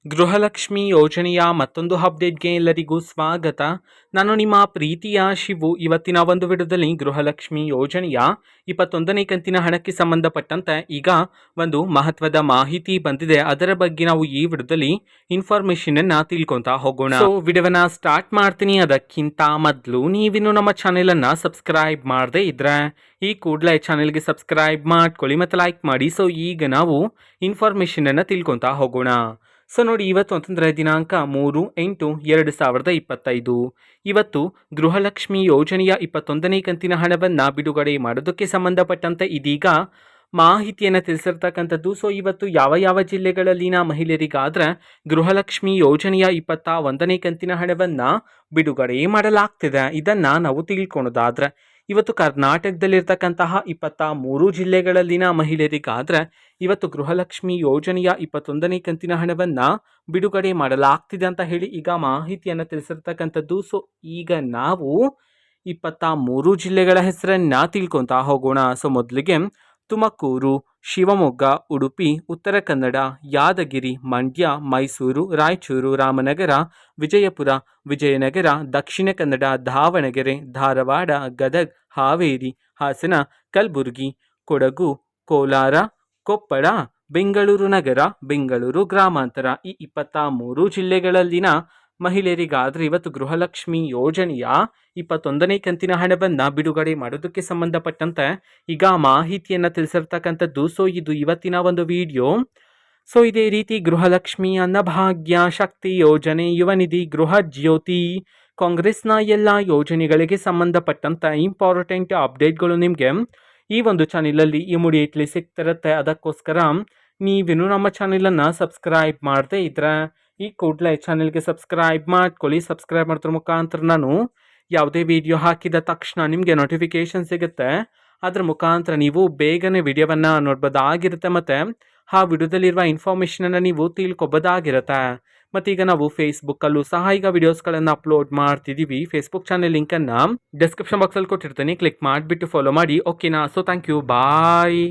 ಗೃಹಲಕ್ಷ್ಮಿ ಯೋಜನೆಯ ಮತ್ತೊಂದು ಅಪ್ಡೇಟ್ಗೆ ಎಲ್ಲರಿಗೂ ಸ್ವಾಗತ. ನಾನು ನಿಮ್ಮ ಪ್ರೀತಿಯ ಶಿವು. ಇವತ್ತಿನ ಒಂದು ವಿಡಿಯೋದಲ್ಲಿ ಗೃಹಲಕ್ಷ್ಮಿ ಯೋಜನೆಯ 21ನೇ ಕಂತಿನ ಹಣಕ್ಕೆ ಸಂಬಂಧಪಟ್ಟಂತೆ ಈಗ ಒಂದು ಮಹತ್ವದ ಮಾಹಿತಿ ಬಂದಿದೆ. ಅದರ ಬಗ್ಗೆ ನಾವು ಈ ವಿಡಿಯೋದಲ್ಲಿ ಇನ್ಫಾರ್ಮೇಶನ್ ಅನ್ನ ತಿಳ್ಕೊಂತಾ ಹೋಗೋಣ. ವಿಡಿಯೋವನ್ನ ಸ್ಟಾರ್ಟ್ ಮಾಡ್ತೀನಿ. ಅದಕ್ಕಿಂತ ಮೊದಲು ನೀವಿನ್ನು ನಮ್ಮ ಚಾನೆಲ್ ಅನ್ನ ಸಬ್ಸ್ಕ್ರೈಬ್ ಮಾಡದೇ ಇದ್ರೆ ಈ ಕೂಡಲೇ ಚಾನೆಲ್ಗೆ ಸಬ್ಸ್ಕ್ರೈಬ್ ಮಾಡ್ಕೊಳ್ಳಿ ಮತ್ತು ಲೈಕ್ ಮಾಡಿ. ಈಗ ನಾವು ಇನ್ಫಾರ್ಮೇಶನ್ ಅನ್ನ ತಿಳ್ಕೊಂತಾ ಹೋಗೋಣ. ನೋಡಿ, ಇವತ್ತು ಅಂತಂದರೆ ದಿನಾಂಕ 3/8/2025. ಇವತ್ತು ಗೃಹಲಕ್ಷ್ಮಿ ಯೋಜನೆಯ 21ನೇ ಕಂತಿನ ಹಣವನ್ನು ಬಿಡುಗಡೆ ಮಾಡೋದಕ್ಕೆ ಸಂಬಂಧಪಟ್ಟಂತೆ ಇದೀಗ ಮಾಹಿತಿಯನ್ನು ತಿಳಿಸಿರ್ತಕ್ಕಂಥದ್ದು. ಇವತ್ತು ಯಾವ ಜಿಲ್ಲೆಗಳಲ್ಲಿನ ಮಹಿಳೆಯರಿಗಾದ್ರೆ ಗೃಹಲಕ್ಷ್ಮಿ ಯೋಜನೆಯ 21ನೇ ಕಂತಿನ ಹಣವನ್ನು ಬಿಡುಗಡೆ ಮಾಡಲಾಗ್ತಿದೆ, ಇದನ್ನು ನಾವು ತಿಳ್ಕೊಳೋದಾದ್ರೆ ಇವತ್ತು ಕರ್ನಾಟಕದಲ್ಲಿರ್ತಕ್ಕಂತಹ 23 ಜಿಲ್ಲೆಗಳಲ್ಲಿನ ಮಹಿಳೆಯರಿಗಾದ್ರೆ ಇವತ್ತು ಗೃಹಲಕ್ಷ್ಮಿ ಯೋಜನೆಯ 21ನೇ ಕಂತಿನ ಹಣವನ್ನು ಬಿಡುಗಡೆ ಮಾಡಲಾಗ್ತಿದೆ ಅಂತ ಹೇಳಿ ಈಗ ಮಾಹಿತಿಯನ್ನು ತಿಳಿಸಿರ್ತಕ್ಕಂಥದ್ದು. ಈಗ ನಾವು 23 ಜಿಲ್ಲೆಗಳ ಹೆಸರನ್ನ ತಿಳ್ಕೊತಾ ಹೋಗೋಣ. ಮೊದಲಿಗೆ ತುಮಕೂರು, ಶಿವಮೊಗ್ಗ, ಉಡುಪಿ, ಉತ್ತರ ಕನ್ನಡ, ಯಾದಗಿರಿ, ಮಂಡ್ಯ, ಮೈಸೂರು, ರಾಯಚೂರು, ರಾಮನಗರ, ವಿಜಯಪುರ, ವಿಜಯನಗರ, ದಕ್ಷಿಣ ಕನ್ನಡ, ದಾವಣಗೆರೆ, ಧಾರವಾಡ, ಗದಗ, ಹಾವೇರಿ, ಹಾಸನ, ಕಲಬುರಗಿ, ಕೊಡಗು, ಕೋಲಾರ, ಕೊಪ್ಪಳ, ಬೆಂಗಳೂರು ನಗರ, ಬೆಂಗಳೂರು ಗ್ರಾಮಾಂತರ, ಈ 23 ಜಿಲ್ಲೆಗಳಲ್ಲಿನ ಮಹಿಳೆಯರಿಗಾದ್ರೆ ಇವತ್ತು ಗೃಹಲಕ್ಷ್ಮಿ ಯೋಜನೆಯ 21ನೇ ಕಂತಿನ ಹಣವನ್ನು ಬಿಡುಗಡೆ ಮಾಡೋದಕ್ಕೆ ಸಂಬಂಧಪಟ್ಟಂತೆ ಈಗ ಮಾಹಿತಿಯನ್ನು ತಿಳಿಸಿರ್ತಕ್ಕಂಥದ್ದು. ಇದು ಇವತ್ತಿನ ಒಂದು ವಿಡಿಯೋ. ಇದೇ ರೀತಿ ಗೃಹಲಕ್ಷ್ಮಿ, ಅನ್ನಭಾಗ್ಯ, ಶಕ್ತಿ ಯೋಜನೆ, ಯುವ ನಿಧಿ, ಗೃಹ ಜ್ಯೋತಿ, ಕಾಂಗ್ರೆಸ್ನ ಎಲ್ಲ ಯೋಜನೆಗಳಿಗೆ ಸಂಬಂಧಪಟ್ಟಂತೆ ಇಂಪಾರ್ಟೆಂಟ್ ಅಪ್ಡೇಟ್ಗಳು ನಿಮಗೆ ಈ ಒಂದು ಚಾನೆಲಲ್ಲಿ ಇಮಿಡಿಯೇಟ್ಲಿ ಸಿಗ್ತಿರುತ್ತೆ. ಅದಕ್ಕೋಸ್ಕರ ನೀವಿನ್ನು ನಮ್ಮ ಚಾನೆಲನ್ನು ಸಬ್ಸ್ಕ್ರೈಬ್ ಮಾಡದೇ ಇದ್ರೆ ಈ ಕೂಡಲೇ ಚಾನೆಲ್ಗೆ ಸಬ್ಸ್ಕ್ರೈಬ್ ಮಾಡ್ಕೊಳ್ಳಿ. ಸಬ್ಸ್ಕ್ರೈಬ್ ಮಾಡೋದ್ರ ಮುಖಾಂತರ ನಾನು ಯಾವುದೇ ವಿಡಿಯೋ ಹಾಕಿದ ತಕ್ಷಣ ನಿಮಗೆ ನೋಟಿಫಿಕೇಶನ್ ಸಿಗುತ್ತೆ. ಅದರ ಮುಖಾಂತರ ನೀವು ಬೇಗನೆ ವಿಡಿಯೋವನ್ನು ನೋಡ್ಬೋದಾಗಿರುತ್ತೆ ಮತ್ತು ಆ ವಿಡಿಯೋದಲ್ಲಿರುವ ಇನ್ಫಾರ್ಮೇಷನನ್ನು ನೀವು ತಿಳ್ಕೊಬೋದಾಗಿರುತ್ತೆ. ಮತ್ತೀಗ ನಾವು ಫೇಸ್ಬುಕ್ಕಲ್ಲೂ ಸಹ ಈಗ ವಿಡಿಯೋಸ್ಗಳನ್ನು ಅಪ್ಲೋಡ್ ಮಾಡ್ತಿದ್ದೀವಿ. ಫೇಸ್ಬುಕ್ ಚಾನೆಲ್ ಲಿಂಕನ್ನು ಡಿಸ್ಕ್ರಿಪ್ಷನ್ ಬಾಕ್ಸಲ್ಲಿ ಕೊಟ್ಟಿರ್ತೀನಿ, ಕ್ಲಿಕ್ ಮಾಡಿಬಿಟ್ಟು ಫಾಲೋ ಮಾಡಿ. ಓಕೆನಾ? Thank you, bye.